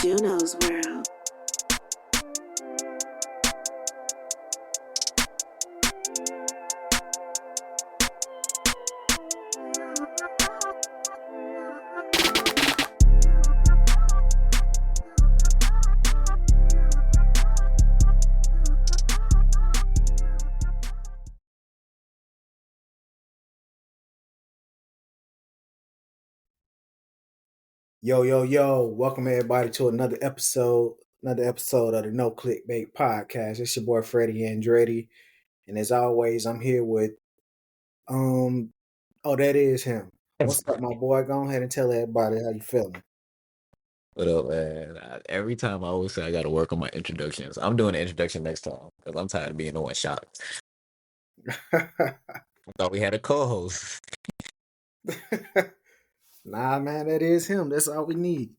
Juno's World. Yo, yo, yo, welcome everybody to another episode of the No Clickbait Podcast. It's your boy Freddie Andretti. And as always, I'm here with that is him. What's up, my boy? Go ahead and tell everybody how you feeling. What up, man? Every time I always say I got to work on my introductions. I'm doing the introduction next time because I'm tired of being the one shot. I thought we had a co-host. Nah, man, that is him. That's all we need.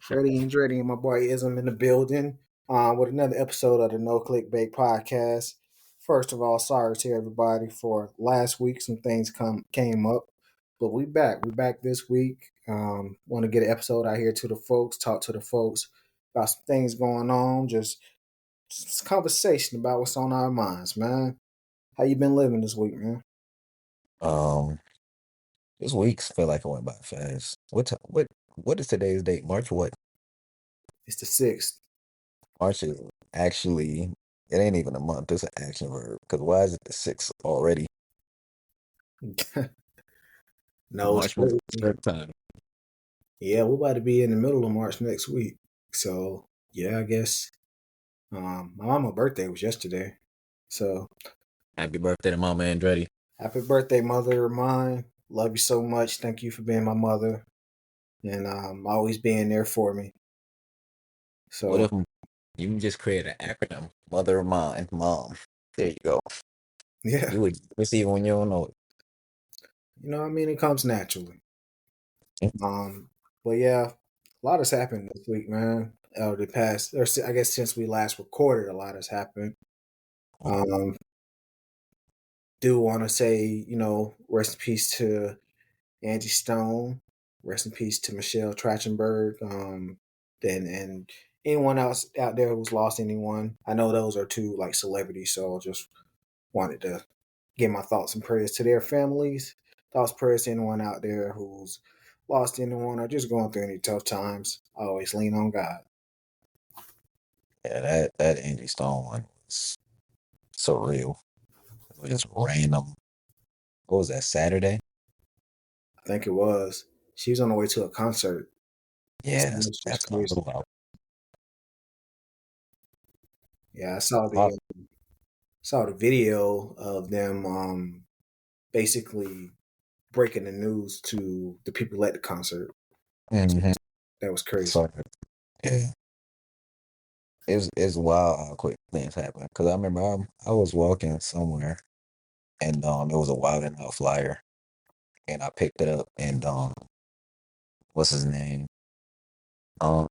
Freddie Andretti and my boy Ism in the building with another episode of the No Clickbait Podcast. First of all, sorry to everybody for last week. Some things came up, but we back. We back this week. Want to get an episode out here to the folks, talk to the folks about some things going on. Just conversation about what's on our minds, man. How you been living this week, man? This week's feel like it went by fast. What is today's date? March what? It's the 6th. March is actually it ain't even a month. It's an action verb. Because why is it the 6th already? No, it's March was crazy. third time. Yeah, we're about to be in the middle of March next week. So yeah, I guess my mama's birthday was yesterday. So Happy birthday to Mama Andretti. happy birthday, mother of mine. Love you so much. Thank you for being my mother and always being there for me. What So if you can just create an acronym? Mother of mine, mom. There you go. yeah, You would receive when you don't know I mean, it comes naturally. it. But yeah, a lot has happened this week, man. The past, or I guess since we last recorded, a lot has happened. Do want to say, rest in peace to Angie Stone. Rest in peace to Michelle Trachtenberg. And anyone else out there who's lost anyone. I know those are two like celebrities, so just wanted to give my thoughts and prayers to their families. Thoughts, prayers to anyone out there who's lost anyone or just going through any tough times. Always lean on God. Yeah, that Angie Stone one was surreal. It was just random. What was that, Saturday? I think it was. She was on the way to a concert. Yeah, So it's just that's what I crazy. knew about. Yeah, I saw the video of them basically breaking the news to the people at the concert. Mm-hmm. That was crazy. So, yeah, it's wild how quick things happen. Because I remember I was walking somewhere and it was a Wild 'N Out flyer, and I picked it up and what's his name? Um,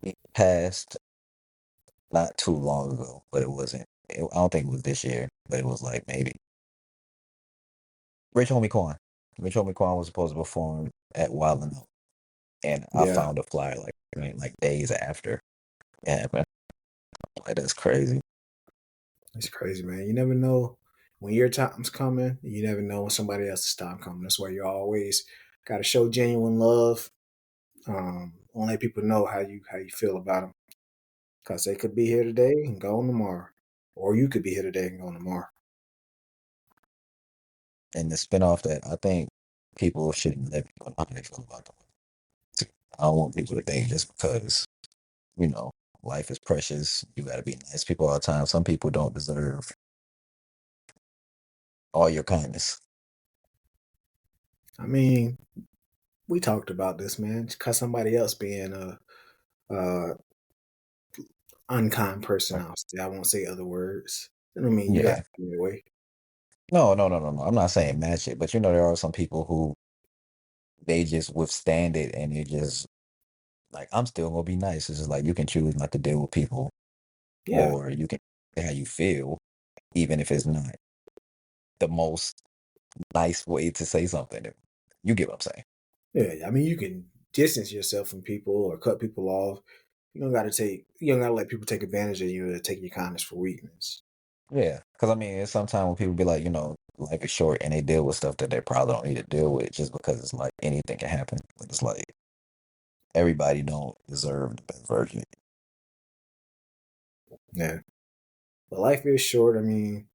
he passed not too long ago, but it wasn't. I don't think it was this year, but it was like maybe Rich Homie Quan. Rich Homie Quan was supposed to perform at Wild 'N Out, and I Yeah, found a flyer like days after it happened. Like that's crazy. it's crazy, man. You never know when your time's coming. You never know when somebody else's time coming. That's why you always got to show genuine love. And let people know how you feel about them, because they could be here today and gone tomorrow, or you could be here today and gone tomorrow. And the spinoff that I think people shouldn't let people know how they feel about them. I don't want people to think just because, you know, life is precious, you got to be nice to people all the time. Some people don't deserve all your kindness. I mean, we talked about this, man. Because somebody else being a unkind person, I won't say other words. I mean, you got Yeah. to be anyway. No. I'm not saying match it, but there are some people who they just withstand it and they just like, I'm still gonna be nice. It's just like you can choose not to deal with people, Yeah, or you can say how you feel, even if it's not the most nice way to say something. You get what I'm saying? yeah. I mean, you can distance yourself from people or cut people off. You don't gotta let people take advantage of you or take your kindness for weakness. Yeah, because I mean, it's sometimes when people be like, life is short, and they deal with stuff that they probably don't need to deal with just because it's like anything can happen. But it's like everybody don't deserve the best version. Yeah. But life is short. I mean,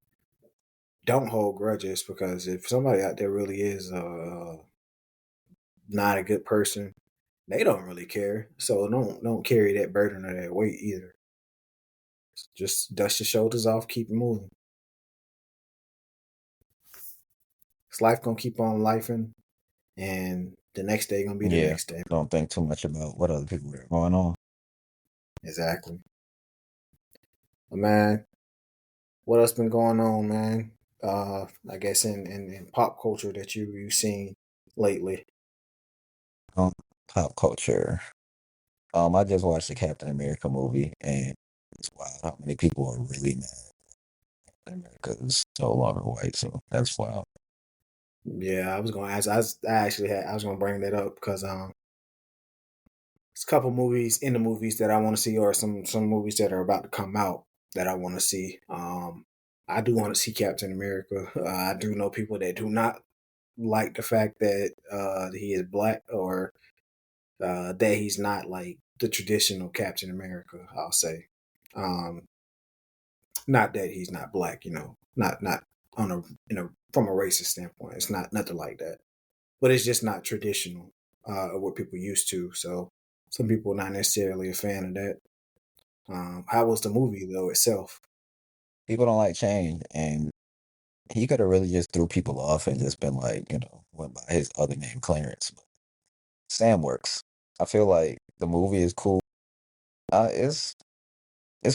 don't hold grudges because if somebody out there really is not a good person, they don't really care. So don't carry that burden or that weight either. Just dust your shoulders off, keep it moving. 'Cause life gonna keep on lifing, and the next day gonna be the Yeah, next day. don't think too much about what other people are going on. Exactly. But man, what else been going on, man? I guess in pop culture that you've seen lately. Um, Pop culture. I just watched the Captain America movie, and it's wild how many people are really mad that America is no longer white. So that's wild. Yeah, I was gonna ask. I was gonna bring that up because it's a couple movies in the movies that I want to see, or some movies that are about to come out that I want to see. I do want to see Captain America. I do know people that do not like the fact that he is black or that he's not like the traditional Captain America. I'll say, um, not that he's not black. Not on a from a racist standpoint. It's not nothing like that, but it's just not traditional of what people used to. So some people are not necessarily a fan of that. How was the movie though itself? People don't like change, and he could have really just threw people off and just been like, went by his other name, Clarence. But Sam works. I feel like the movie is cool. It's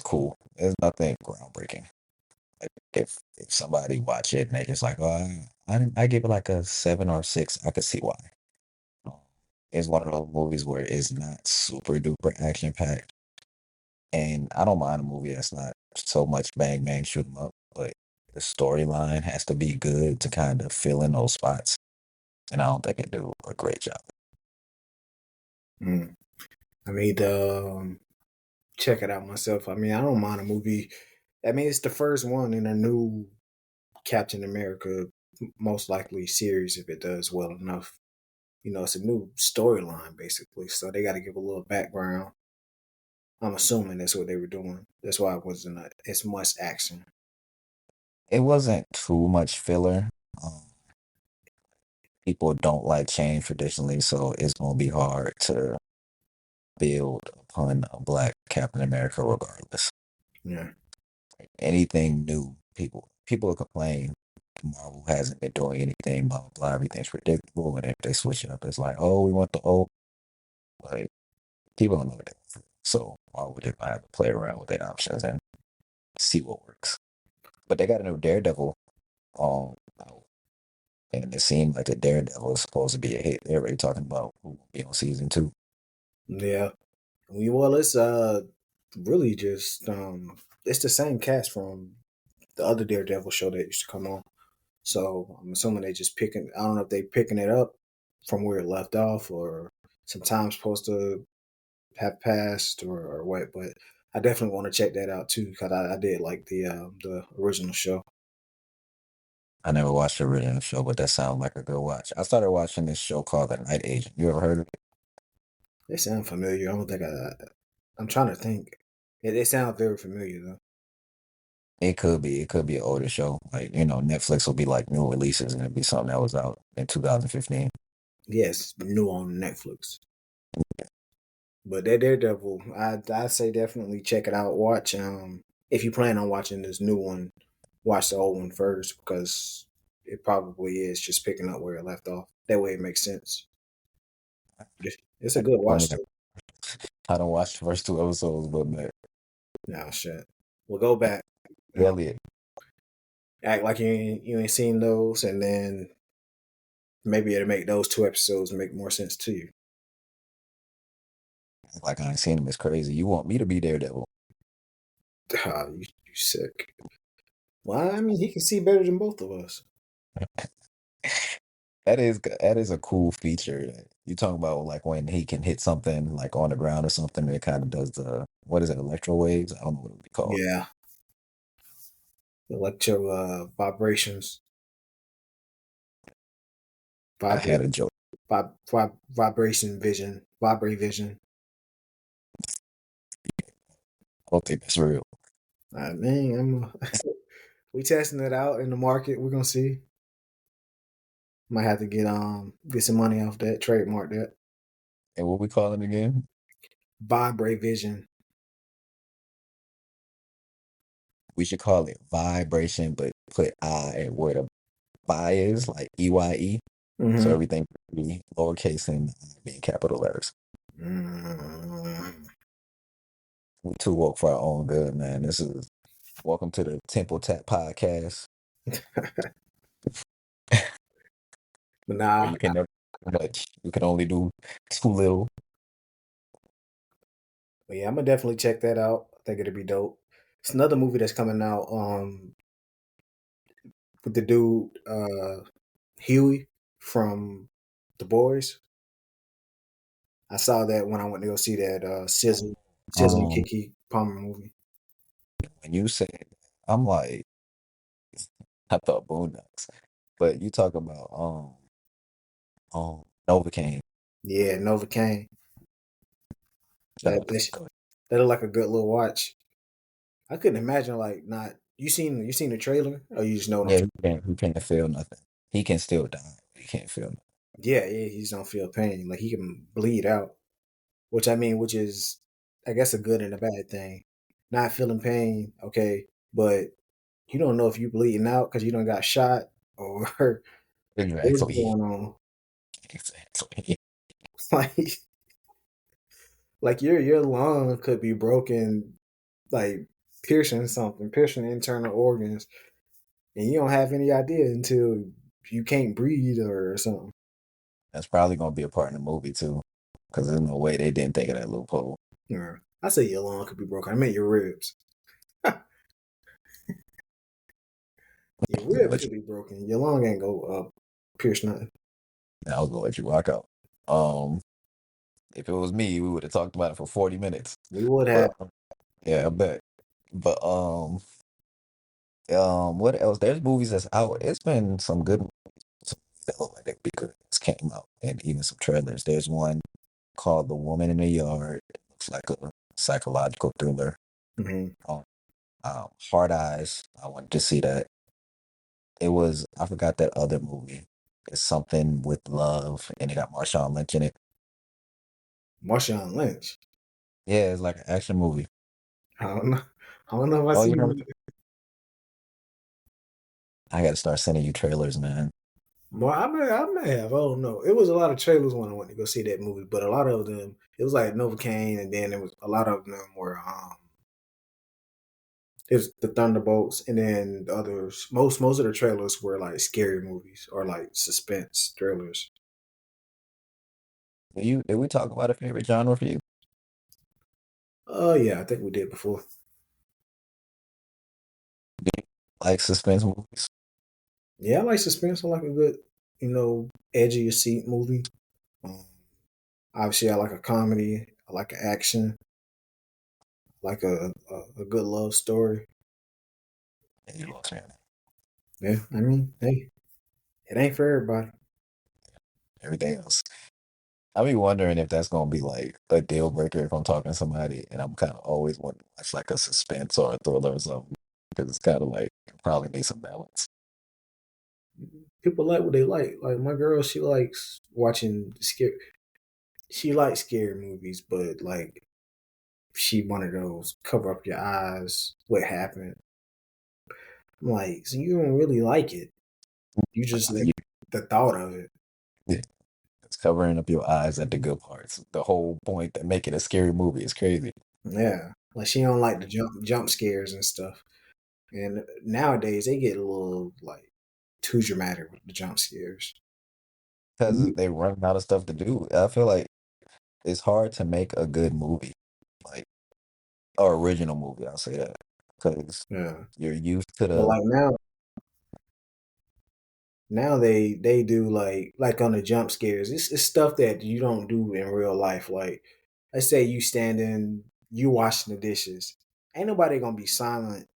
cool. It's nothing groundbreaking. Like if somebody watch it and they just like, oh, I give it like a 7 or 6, I could see why. Um, It's one of those movies where it's not super duper action packed, and I don't mind a movie that's not so much bang bang shoot 'em up, but the storyline has to be good to kind of fill in those spots, and I don't think it do a great job. Mm. I mean, check it out myself. I mean, I don't mind a movie. I mean, it's the first one in a new Captain America, most likely series if it does well enough. It's a new storyline basically, so they got to give a little background. I'm assuming that's what they were doing. That's why it wasn't as much action. It wasn't too much filler. Um, People don't like change traditionally, so it's gonna be hard to build upon a black Captain America regardless. Yeah. Anything new, people will complain Marvel hasn't been doing anything, blah blah blah, everything's predictable, and if they switch it up, it's like, oh, we want the old, like, people don't know what they want. So Marvel just gonna have to play around with their options and see what works. But they got a new Daredevil out, and it seemed like the Daredevil is supposed to be a hit. They're already talking about who will be on season 2. Yeah. Well, it's really just it's the same cast from the other Daredevil show that used to come on. So I'm assuming they just picking. I don't know if they picking it up from where it left off, or some time's supposed to have passed, or what. But I definitely want to check that out too because I did like the original show. I never watched the original show, but that sounds like a good watch. I started watching this show called The Night Agent. You ever heard of it? They sound familiar. I don't think I'm trying to think. They sound very familiar though. It could be an older show. Like, Netflix will be like new releases and it'll be something that was out in 2015. Yes, new on Netflix. But that Daredevil, I say definitely check it out. Watch if you plan on watching this new one, watch the old one first because it probably is just picking up where it left off. That way it makes sense. It's a good Funny watch that though. I don't watch the first 2 episodes, but man, Nah, shit. We'll go back. Elliot, Act like you ain't seen those, and then maybe it'll make those 2 episodes make more sense to you. like I ain't seen him, it's crazy. You want me to be Daredevil? Ah, you sick. Well, I mean, he can see better than both of us. That is a cool feature. You talking about like when he can hit something like on the ground or something, and it kind of does the what is it, electro waves? I don't know what it would be called. Yeah, electro vibrations, I had vibrate, a joke. vibration vision, vibrate vision. I don't think that's real. Man, we testing it out in the market. We're gonna see. Might have to get some money off that trademark that And what we call it again? vibrate vision. We should call it vibration, but put I where the bi is, like EYE. So Mm-hmm. everything be lowercase and I being capital letters. Mm. We too woke for our own good, man. This is welcome to the Temple Tap Podcast, But where nah, you can never do much. You can only do too little. but yeah, I'm gonna definitely check that out. I think it'll be dope. It's another movie that's coming out with the dude Huey from The Boys. I saw that when I went to go see that SZA and Um, Kiki Palmer movie. when you said, I'm like, I thought Boondocks, but you talk about Novocaine. Yeah, Novocaine. Shout That out to that, sh- Novocaine. that looked like a good little watch. I couldn't imagine like not you seen the trailer or you just know what I'm Yeah, talking. he can't feel nothing. He can still die, but he can't feel nothing. Yeah, yeah, he just don't feel pain. Like he can bleed out. Which is I guess a good and a bad thing. Not feeling pain, okay, but you don't know if you bleeding out because you don't got shot or what's Exactly. going on. Exactly. Like like your lung could be broken, like piercing internal organs, and you don't have any idea until you can't breathe or something. That's probably gonna be a part in the movie too, because there's no way they didn't think of that loophole. Yeah. I say your lung could be broken. I meant your ribs. Your I'm gonna ribs let could be broken. Your lung ain't go pierce nothing. I was gonna let you rock out. Um, if it was me, we would have talked about it for 40 minutes. We would have. But yeah, I bet. But what else? There's movies that's out. It's been some good movies that look like they be good that's came out, and even some trailers. There's one called The Woman in the Yard. It looks like a psychological thriller. Hmm. Um, Hard Eyes. I wanted to see that. It was I forgot that other movie. It's something with love, and it got Marshawn Lynch in it. Marshawn Lynch. Yeah, it's like an action movie. I don't know. I don't know if I Oh, you seen never? it. I got to start sending you trailers, man. Well, I may have. I don't know. It was a lot of trailers when I went to go see that movie, but a lot of them, it was like Novocaine, and then it was a lot of them were it was the Thunderbolts, and then the others. Most of the trailers were like scary movies or like suspense thrillers. Did we talk about a favorite genre for you? Oh yeah, I think we did before. Like suspense movies? Yeah, I like suspense. I like a good, edge of your seat movie. Um, Obviously, I like a comedy. I like an action. Like a good love story. Yeah, you lost me on that. Yeah, I mean, hey, it ain't for everybody. Everything else. I be wondering if that's gonna be like a deal breaker if I'm talking to somebody, and I'm kind of always wanting to watch like a suspense or a thriller or something because it's kind of like probably need some balance. People like what they like. Like my girl, she likes watching scare. She likes scary movies, but like she one of those cover up your eyes. What happened? I'm like, so you don't really like it. You just like You, the thought of it. yeah, it's covering up your eyes at the good parts. The whole point that make it a scary movie is crazy. Yeah, like she don't like the jump scares and stuff. And nowadays they get a little like too dramatic with the jump scares. Because they run out of stuff to do. I feel like it's hard to make a good movie, like or original movie. I'll say that because Yeah, you're used to but the like now, Now they do like on the jump scares. It's stuff that you don't do in real life. Like let's say you standing, you washing the dishes. Ain't nobody gonna be silent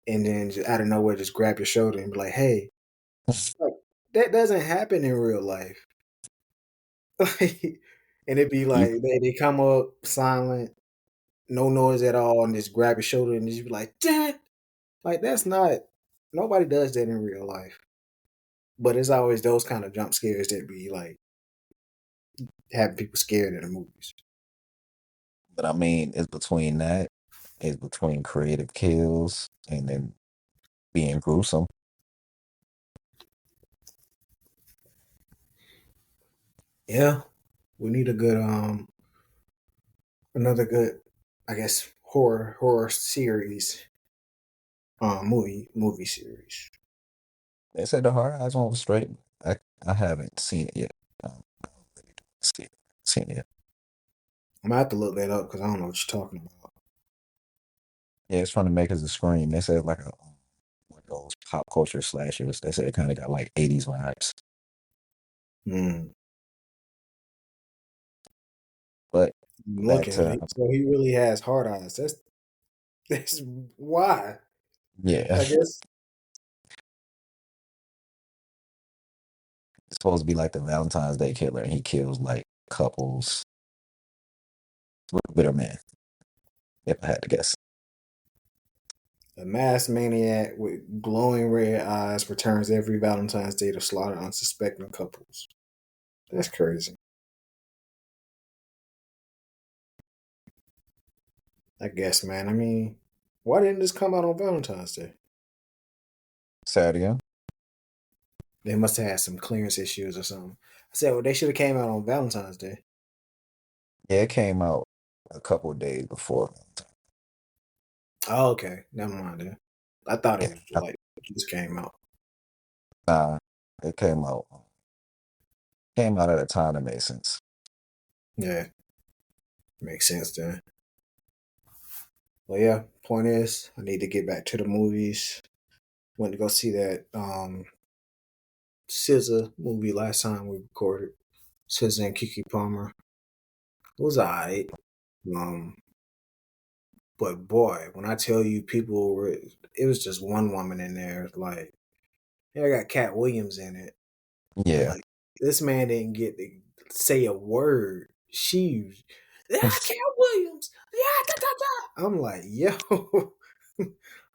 and then just out of nowhere just grab your shoulder and be like, "Hey," like that doesn't happen in real life. Like, and it'd be You, like they come up silent, no noise at all, and just grab your shoulder and just be like, "Dad," like that's not nobody does that in real life. But it's always those kind of jump scares that be like having people scared in the movies. but I mean, it's between that, it's between creative kills and then being gruesome. Yeah, we need a good another good, I guess, horror series, movie series. They said the Hard Eyes one was straight. I haven't seen it yet. I don't really see it. Seen it yet. I'm gonna have to look that up because I don't know what you're talking about. Yeah, it's from the makers of Scream. They said like one of those pop culture slashers. They said it kind of got like 80s vibes. Hmm. But I'm back looking at to it. So he really has hard eyes. That's why. yeah, I it's guess supposed to be like the Valentine's Day killer, and he kills like couples. Bitter man, if I had to guess. a masked maniac with glowing red eyes returns every Valentine's Day to slaughter unsuspecting couples. That's crazy. I guess, man. I mean, why didn't this come out on Valentine's Day? Say it again. They must have had some clearance issues or something. I said, well, they should have came out on Valentine's Day. Yeah, it came out a couple of days before. Oh, okay. Never mind then. I thought it Yeah, was like it just came out. nah, it came out at a time that made sense. Yeah, makes sense then. Well, yeah. Point is, I need to get back to the movies. Went to go see that SZA movie last time we recorded. SZA and Kiki Palmer. It was alright. Um, but boy, when I tell you people were, it was just one woman in there. Like, yeah, I got Cat Williams in it. Yeah, Like this man didn't get to say a word. She, yeah, Cat Williams. Yeah, da, da, da. I'm like, yo,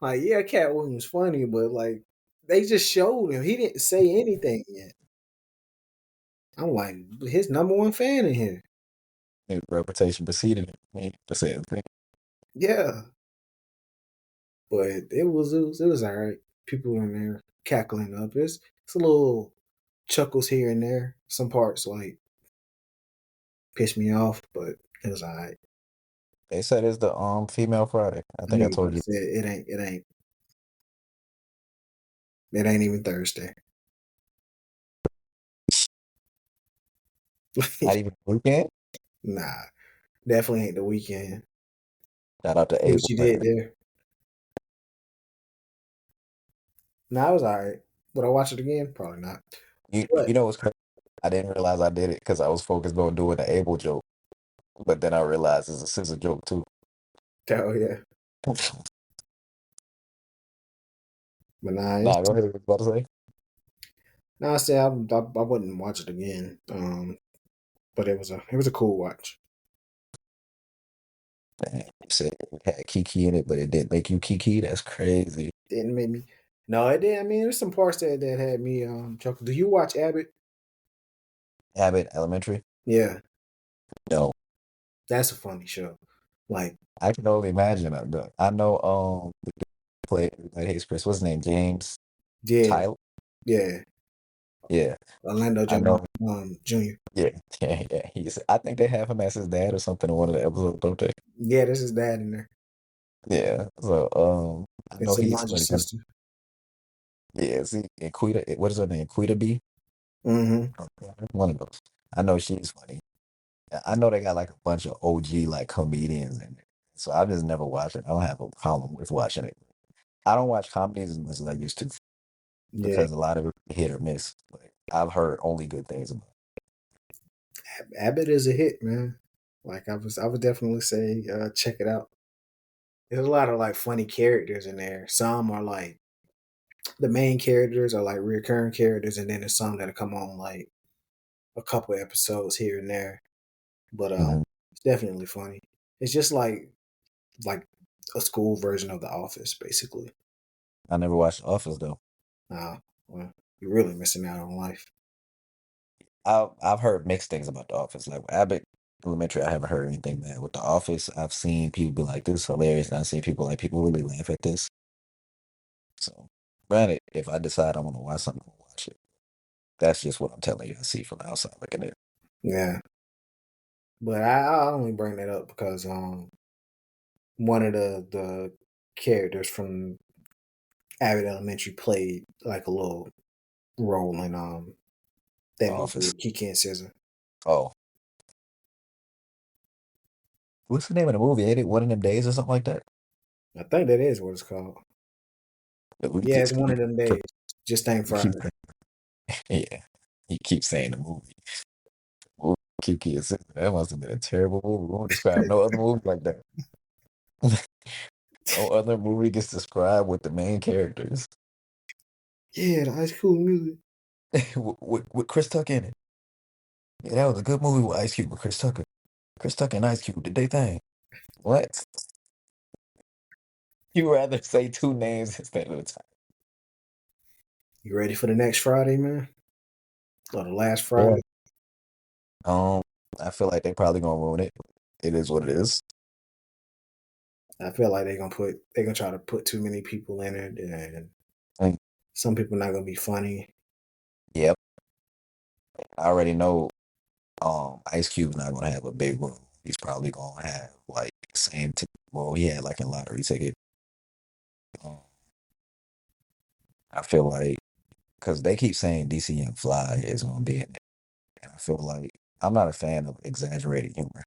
like yeah, Cat Williams funny, but like they just showed him. He didn't say anything yet. I'm like his number one fan in here. his reputation preceded it. Man, that's it. Yeah, but it was all right. People in there cackling up. It's a little chuckles here and there. Some parts like piss me off, but it was all right. They said it's the female Friday. I I think knew I you about told to you. say it ain't even Thursday. Not even weekend. Nah, definitely ain't the weekend. Shout out to What Abel. you did there? Nah, it was alright. Would I watch it again? Probably not. You But know what's crazy? I didn't realize I did it because I was focused on doing the Abel joke, but then I realized it's a sister joke too. oh yeah, but nah, Nah, go ahead. What you about to say? nah. I said I wouldn't watch it again. But it was a cool watch. Man, you said it had Kiki in it, but it didn't make you Kiki. That's crazy. Didn't make me. No, it did. I mean, there's some parts that had me chuckle. Do you watch Abbott? Abbott Elementary? Yeah, No, that's a funny show. Like, I can only imagine. I know the dude who played Everybody Hates Chris. What's his name? James yeah, Tyler. yeah. Yeah, Orlando I Jones know. Jr. Yeah, yeah, yeah. I think they have him as his dad or something in one of the episodes, don't they? Yeah, this is dad in there. Yeah. So I know It's a he's Marjorie funny. sister. Yeah, see, and Quita, what is her name? Quita B? Mm-hmm. One of those. I know she's funny. I know they got like a bunch of OG like comedians in there. So I just never watched it. I don't have a problem with watching it. I don't watch comedies as much as I used to. Yeah, because a lot of it hit or miss. But I've heard only good things about Abbott is a hit, man. Like I would definitely say check it out. There's a lot of like funny characters in there. Some are like the main characters are like recurring characters, and then there's some that come on like a couple episodes here and there. But it. it's definitely funny. It's just like a school version of The Office, basically. I never watched The Office though. Well, you're really missing out on life. I've heard mixed things about The Office. Like with Abbott Elementary, I haven't heard anything bad. With The Office, I've seen people be like, "This is hilarious," and I've seen people like people really laugh at this. So, granted, if I decide I want to watch something, I'll watch it. That's just what I'm telling you. I see from the outside looking at it. Yeah, but I only bring that up because one of the characters from Abbott Elementary played like a little role in The that movie Office. with Kiki and Scissor. Oh, what's the name of the movie? Ain't it One of Them Days or something like that? I think that is what it's called. We Yeah, keep it's one of them days. Just ain't we keep Friday. yeah. You keep saying the movie. Movie Kiki and Sister. That must have been a terrible movie. We won't describe no other movie like that. No other movie gets described with the main characters. Yeah, the Ice Cool music. with Chris Tucker in it. Yeah, that was a good movie with Ice Cube with Chris Tucker. Chris Tucker and Ice Cube did they thing. What? You rather say two names instead of the time. You ready for the next Friday, man? Or the last Yeah. Friday? Um, I feel like they probably gonna ruin it. It is what it is. I feel like they're gonna try to put too many people in it, and Mm, some people not gonna be funny. yep. I already know Ice Cube's not gonna have a big role. He's probably gonna have like the same role he had like in Lottery Ticket. Um, I feel like because they keep saying DC Young Fly is gonna be in it. And I feel like I'm not a fan of exaggerated humor.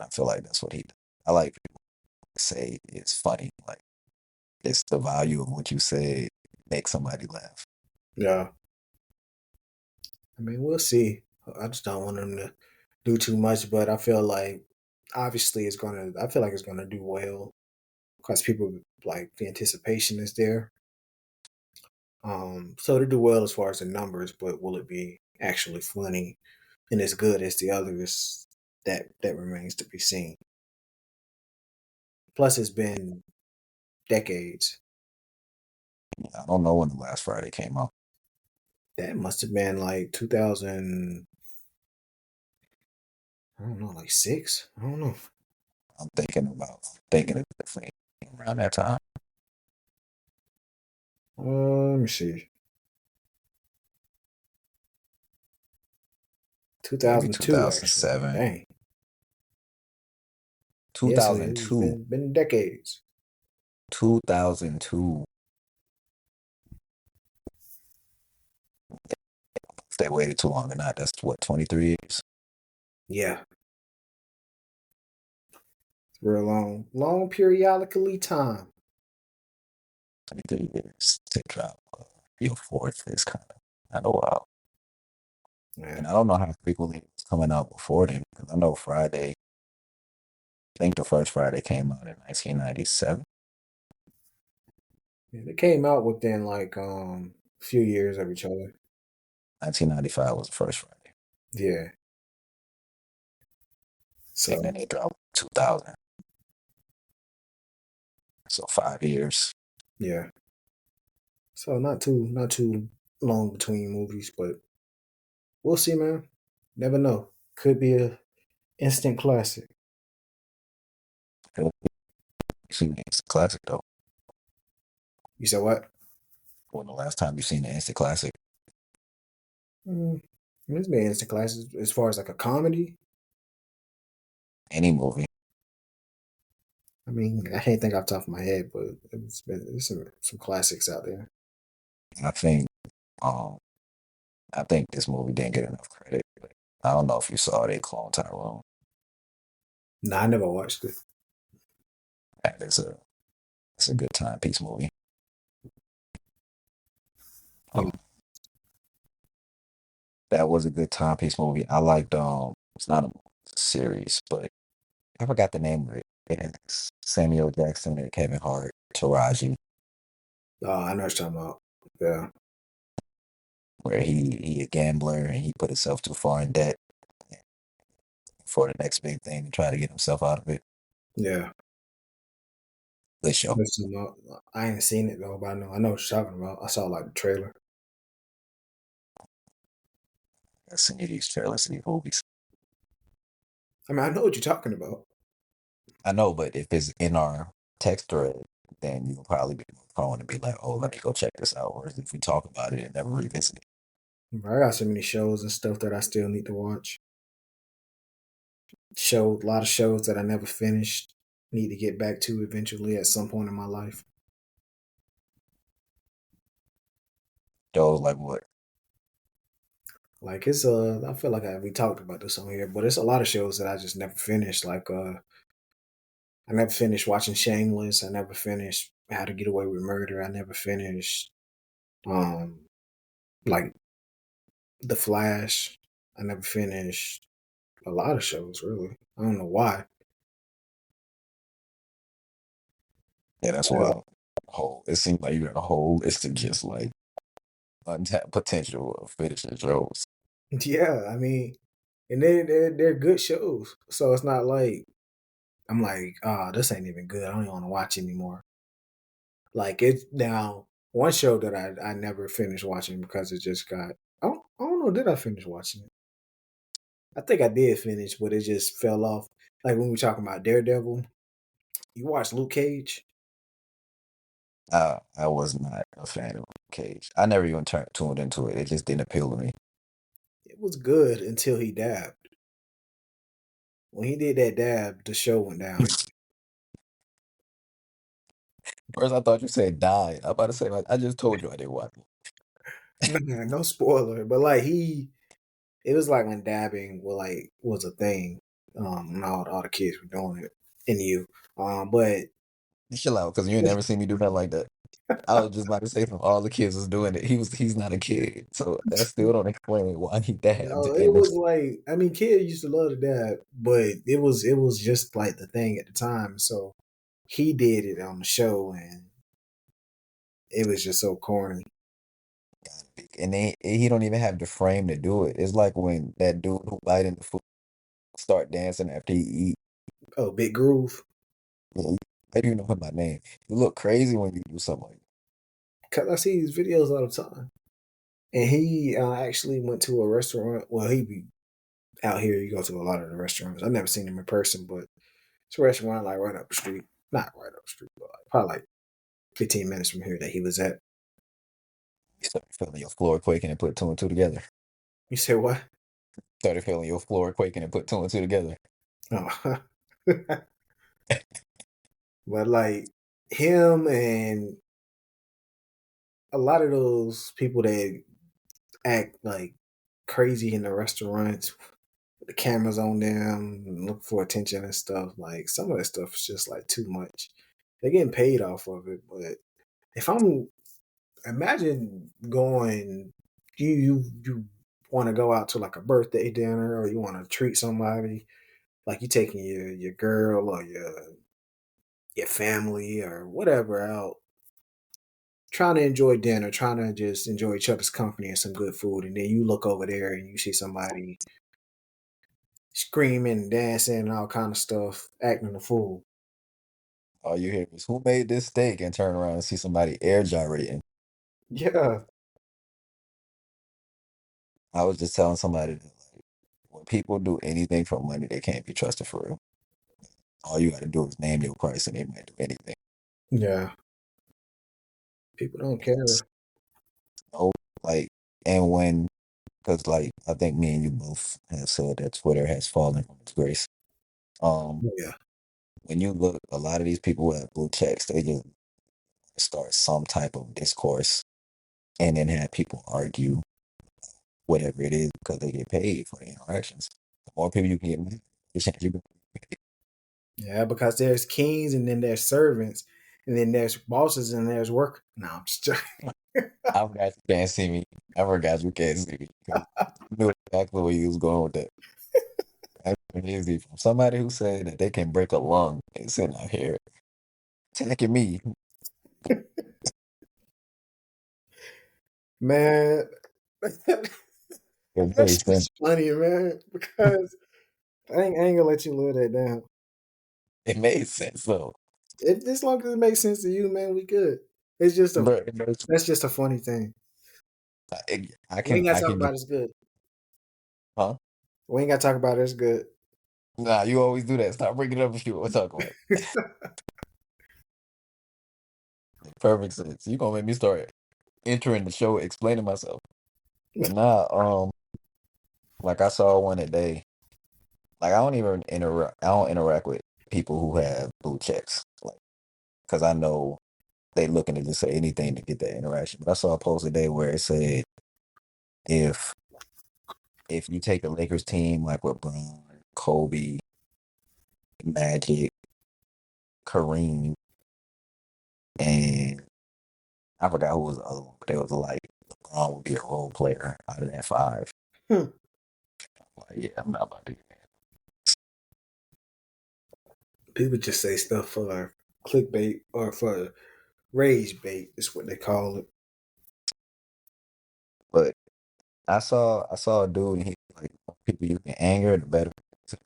I feel like that's what he does. I like people to say it's funny. Like it's the value of what you say make somebody laugh. Yeah, I mean we'll see. I just don't want them to do too much, but I feel like obviously it's gonna. I feel like it's gonna do well because people like the anticipation is there. So to do well as far as the numbers, but will it be actually funny and as good as the others? That remains to be seen. Plus, it's been decades. I don't know when the last Friday came out. That must have been like 2000. I don't know, like six. I don't know. Thinking it's definitely around that time. Let me see. Maybe 2002, actually. 2007, Dang. Yeah, so it's 2002, been decades. 2002. If they waited too long or not, that's what, 23 years? Yeah, it's real long, long periodically time. 23 years to drop your fourth is kind of wild. Yeah, And I don't know how frequently it's coming out before then, because I know I think the first Friday came out in 1997. yeah, they came out within like a few years of each other. 1995 was the first Friday. Yeah, And so then they dropped 2000. So 5 years. yeah, so not too long between movies, but we'll see, man. Never know. Could be a instant classic. It's a classic, though. You said what? When the last time you seen an instant classic? It's been instant classic as far as like a comedy. Any movie. I mean, I can't think off the top of my head, but there's some classics out there. I think um I think this movie didn't get enough credit. I don't know if you saw They Clone Tyrone. Nah, I never watched it. That is a it's a good timepiece movie. That was a good timepiece movie. I liked it's not a movie, it's a series, but I forgot the name of it. It has Samuel Jackson and Kevin Hart, Taraji, Oh, I know what you're talking about. Yeah, where he a gambler and he put himself too far in debt for the next big thing to try to get himself out of it. yeah. Good show. That's what you're talking about. I ain't seen it though, but I know what you're talking about. I saw like the trailer. I seen you these trailers to these movies. I mean, I know what you're talking about. I know, but if it's in our text thread, then you'll probably be more prone to be like, "Oh, let me go check this out." Whereas if we talk about it and never revisit it, But I got so many shows and stuff that I still need to watch. A lot of shows that I never finished. Need to get back to eventually at some point in my life. those like what? Like I feel like we talked about this on here, but it's a lot of shows that I just never finished. Like I never finished watching Shameless. I never finished How to Get Away with Murder. I never finished um like The Flash. I never finished a lot of shows really. I don't know why. Yeah, that's Uh, why. Whole. It seems like you got a whole list of just like untapped potential of finishing shows. yeah, I mean, and they're good shows. So it's not like I'm like, ah, this ain't even good. I don't even want to watch anymore. Like it's now one show that I never finished watching because it just got I don't know, did I finish watching it? I think I did finish, but it just fell off. Like when we were talking about Daredevil, you watched Luke Cage? I was not a fan of Cage. I never even tuned into it. It just didn't appeal to me. It was good until he dabbed. When he did that dab, the show went downhill. First, I thought you said died. I'm about to say like I just told you I didn't watch it. Nah, no spoiler, but like it was like when dabbing was a thing. And all the kids were doing it in you. But Chill out, because you ain't never seen me do nothing like that. I was just about to say from all the kids was doing it, he's not a kid, so that still don't explain why he dabbed. no, it And was it's, like I mean, kids used to love to dab, but it was just like the thing at the time. So he did it on the show, and it was just so corny. and he don't even have the frame to do it. It's like when that dude who bite in the food start dancing after he eat. Oh, Big Groove, Maybe you know him by name. You look crazy when you do something like because I see his videos all the time. And he actually went to a restaurant. Well, he be out here. You go to a lot of the restaurants. I've never seen him in person, but it's a restaurant like right up the street. Not right up the street, but like, probably like 15 minutes from here that he was at. you start feeling your floor quaking and put two and two together. You say what? Started feeling your floor quaking and put two and two together. Oh. But like him and a lot of those people that act like crazy in the restaurants, the cameras on them, look for attention and stuff. Like some of that stuff is just like too much. They're getting paid off of it, but if I'm imagine going, you want to go out to like a birthday dinner or you want to treat somebody, like you taking your girl or your family or whatever out, trying to enjoy dinner, trying to just enjoy each other's company and some good food, and then you look over there and you see somebody screaming, dancing, and all kind of stuff, acting a fool. All you hear is who made this steak and turn around and see somebody air gyrating. Yeah, I was just telling somebody that like, when people do anything for money, they can't be trusted for real. All you got to do is name your price and they might do anything. yeah. People don't care. It's no, like, and when, because like, I think me and you both have said that Twitter has fallen from its grace. Um, Yeah, when you look, a lot of these people who have blue checks, they just start some type of discourse and then have people argue whatever it is because they get paid for the interactions. The more people you can get mad, the chance you can. yeah. Because there's kings and then there's servants, and then there's bosses and there's work. No, I'm just joking. I forgot you can't see me. I forgot you can't see me. 'Cause I knew exactly where you was going with that. That's crazy. From somebody who said that they can break a lung and sitting out here attacking me. Man, It that's makes sense. just funny, man, because I ain't gonna let you live that down. It made sense though. If as long as it makes sense to you, man, we good. It's just a But it makes, that's just a funny thing. I We ain't can gotta I talk can get about it's good. huh? We ain't gotta talk about it's good. Nah, you always do that. Stop bringing it up if you want to talk about it. Perfect sense. You gonna make me start entering the show, explaining myself. But nah, like I saw one today. Like I don't even interact. I don't interact with people who have blue checks, like because I know they looking to just say anything to get that interaction. But I saw a post today where it said if if you take the Lakers team like with Bron, Kobe, Magic, Kareem, and I forgot who was the other one, but they was like LeBron would be a role player out of that five. Hmm. Like, yeah, I'm not about to do that. People just say stuff for clickbait or for rage bait is what they call it. But I saw a dude and he like the more people you can anger, the better. The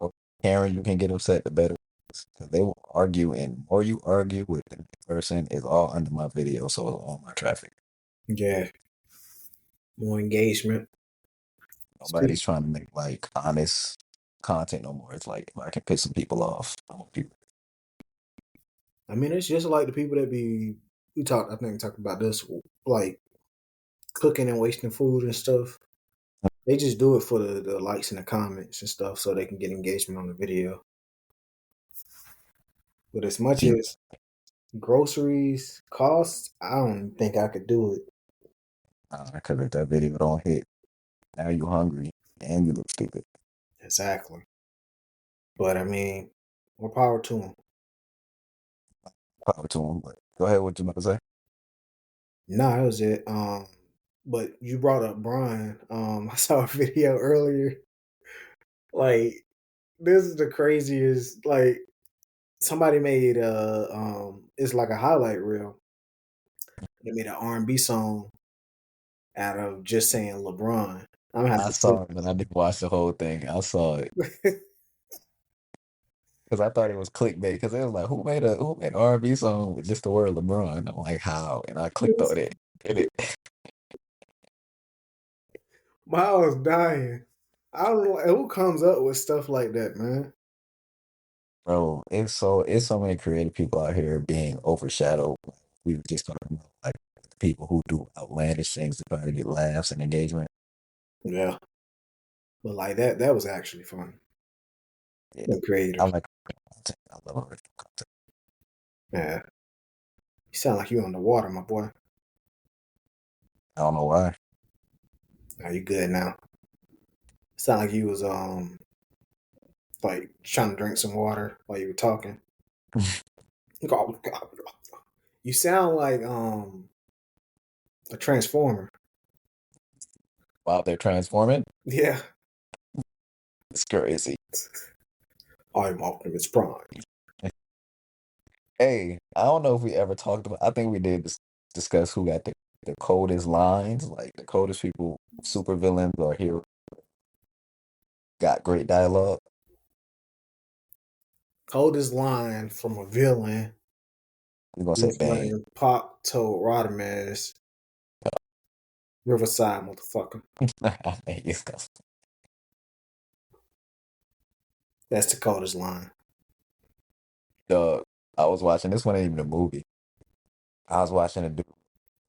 more Karen you can get upset, the better. Because they will argue, and the more you argue with the next person is all under my video, so it's all my traffic. Yeah, more engagement. Nobody's Speak. trying to make like honest content no more. It's like if I can piss some people off, I want people. I mean, it's just like the people that be we talked. I think we talked about this, like cooking and wasting food and stuff. They just do it for the likes and the comments and stuff, so they can get engagement on the video. But as much as groceries cost, I don't think I could do it. Because if that video don't hit, now you hungry and you look stupid. Exactly. But I mean, more power to them. Power to them. But go ahead, what you about to say? No, that was it. But you brought up Brian. I saw a video earlier. Like, this is the craziest. Like, somebody made it's like a highlight reel. They made an R&B song out of just saying LeBron. I'm gonna have I to send saw it, but I didn't watch the whole thing. I saw it it. because I thought it was clickbait. Because it was like, who made an R&B song with just the word LeBron? I'm like, how? And I clicked on it. And it, I was dying. I don't know who comes up with stuff like that, man. bro, it's so many creative people out here being overshadowed. We were just talking about like the people who do outlandish things to try to get laughs and engagement. Yeah, but like that was actually fun. Yeah, The I creators. like content. I love original content. Yeah, you sound like you on the water, my boy. I don't know why. Are you good now? Sound like you was like trying to drink some water while you were talking. You sound like a transformer. While they're transforming, Yeah, it's crazy. I'm Optimus Prime. Hey, I don't know if we ever talked about. I think we did discuss who got the coldest lines, like the coldest people, super villains or heroes got great dialogue. Coldest line from a villain We're gonna say was Bane. when Pop told Rodimus, Riverside, motherfucker. It's got- That's the coldest line. Dog, I was watching this one ain't even a movie. I was watching a dude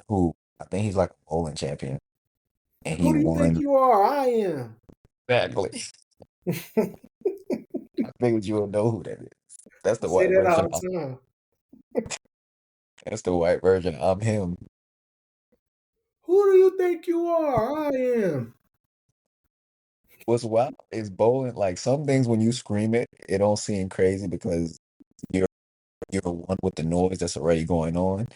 who I think he's like a bowling champion, and he Who do you think won you are? I am. exactly. I figured you would know who that is. That's I the say white that version. all the time. That's the white version. I'm him. Who do you think you are? I am. What's wild is bowling. Like some things when you scream it, it don't seem crazy because you're you're one with the noise that's already going on.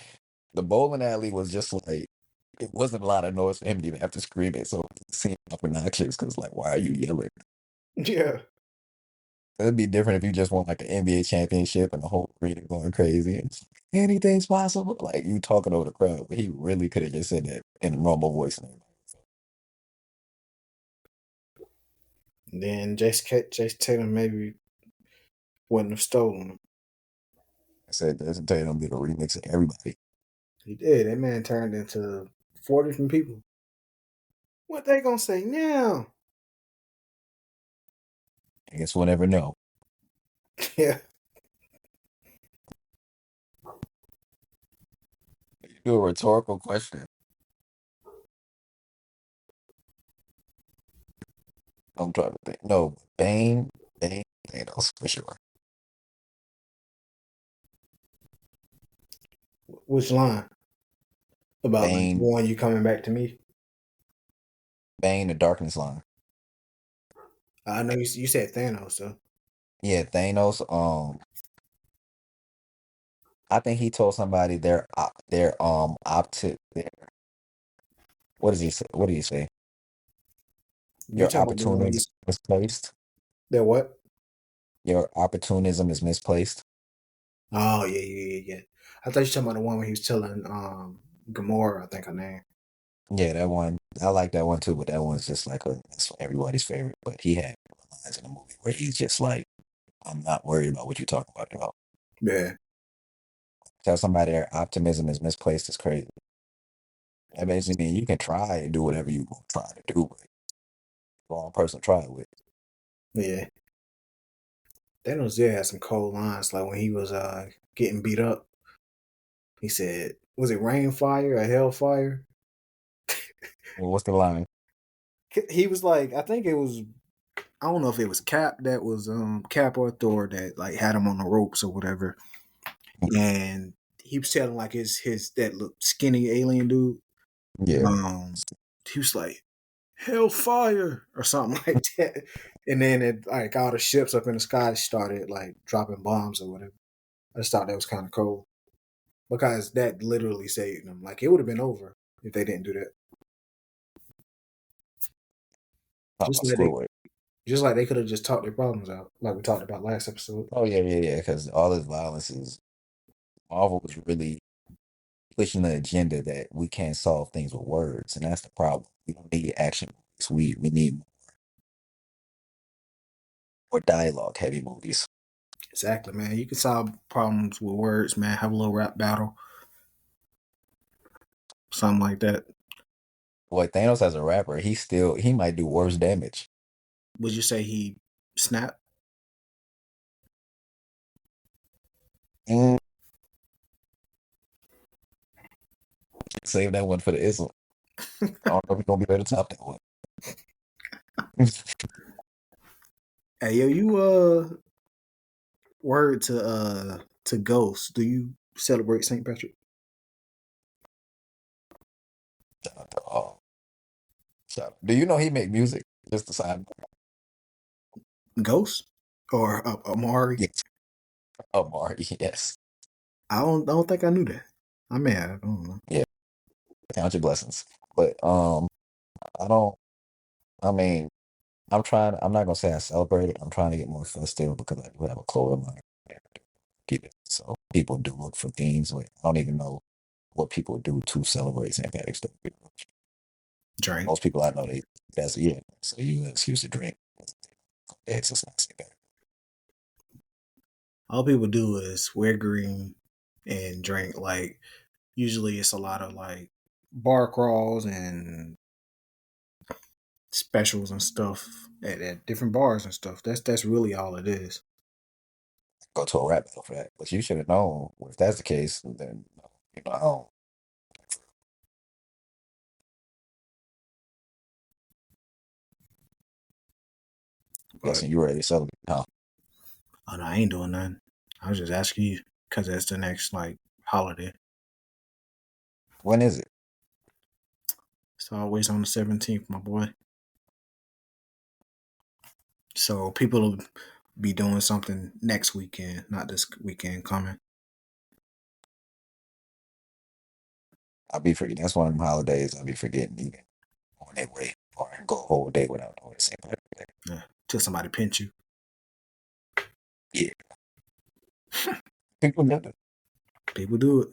The bowling alley was just like it wasn't a lot of noise for him to even have to scream it, so it seemed obnoxious because like, why are you yelling? Yeah. It'd be different if you just won like an NBA championship and the whole arena going crazy and it's like, anything's possible. Like you talking over the crowd, but he really could have just said that in a normal voice. And Then Jason Tatum maybe wouldn't have stolen him. I said, doesn't tell you don't be the remix of everybody. He did. That man turned into 4 different people. What they gonna say now? I guess we'll never know. Yeah. You do a rhetorical question. I'm trying to think. No, Bane, Thanos for sure. Which line? About like Bane, one you coming back to me? Bane, the Darkness line. I know you said Thanos, so Yeah, Thanos. I think he told somebody their optic their what does he say? What did he say? you Your talking about the one opportunism you is misplaced. that what? Your opportunism is misplaced. Oh yeah. I thought you were talking about the one when he was telling Gamora, I think her name. Yeah, that one. I like that one too, but that one's just like that's everybody's favorite. But he had lines in the movie where he's just like, I'm not worried about what you're talking about. Yeah, Tell somebody their optimism is misplaced is crazy. That basically means you can try and do whatever you want to try to do, but the wrong person to try it with. yeah. Thanos did have some cold lines, like when he was getting beat up. He said, "Was it rain fire or hellfire?" Well, what's the line? He was like, I think it was. I don't know if it was Cap that was Cap or Thor that like had him on the ropes or whatever, and he was telling like his that look skinny alien dude. Yeah. Um, he was like hellfire or something like that, and then it like all the ships up in the sky started like dropping bombs or whatever. I just thought that was kind of cool because that literally saved them. Like it would have been over if they didn't do that. Talk Just about like they, Squidward. just like they could have just talked their problems out, like we talked about last episode. Oh yeah. Because all this violence is Marvel was really pushing the agenda that we can't solve things with words, and that's the problem. We don't need action movies. We need more dialogue heavy movies. Exactly, man. You can solve problems with words, man. Have a little rap battle, something like that. Boy, Thanos as a rapper, he might do worse damage. Would you say he snapped? Mm, save that one for the ism. I don't know if he's gonna be able to top that one. Hey, yo, you word to Ghost. Do you celebrate St. Patrick? Do you know he make music? Just the side. Ghost or Amari? Yes. Oh, Marty. Yes. I don't think I knew that. I may have. I don't know. Yeah. Count your blessings. But I don't. I mean, I'm not gonna say I celebrate it. I'm trying to get more festive because I do have a clothing line. Keep it. So people do look for themes. But I don't even know what people do to celebrate St. Patrick's Day. Drink. Most people I know that's yeah. So you excuse to drink. It's just not St. Patrick's. All people do is wear green and drink. Like usually, it's a lot of like bar crawls and specials and stuff at different bars and stuff. That's really all it is. Go to a rap battle for that. But you should have known. If that's the case, then I don't. But Guessing you ready to celebrate, huh? oh no, I ain't doing nothing. I was just asking you because that's the next like holiday. When is it? It's always on the 17th, my boy. So people will be doing something next weekend, not this weekend coming. I'll be forgetting. That's one of them holidays I'll be forgetting even on that way or go a whole day without doing the same thing. Yeah. Till somebody pinch you. Yeah. People do that. People do it.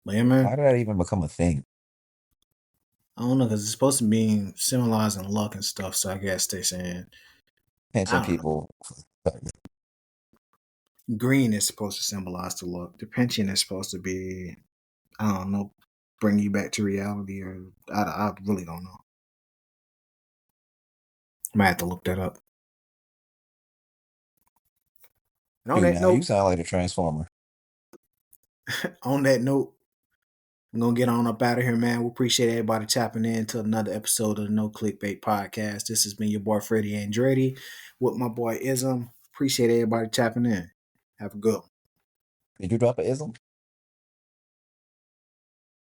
But yeah, Why man. did that even become a thing? I don't know because it's supposed to be symbolizing luck and stuff. So I guess they saying Pinching I don't know. people. Green is supposed to symbolize the luck. The pinching is supposed to be I don't know, bring you back to reality, or I really don't know. Might have to look that up. And You now, you sound like a transformer. on that note, I'm gonna get on up out of here, man. We appreciate everybody tapping in to another episode of the No Clickbait Podcast. This has been your boy Freddie Andretti with my boy Ism. Appreciate everybody tapping in. Have a good one. Did you drop an ism?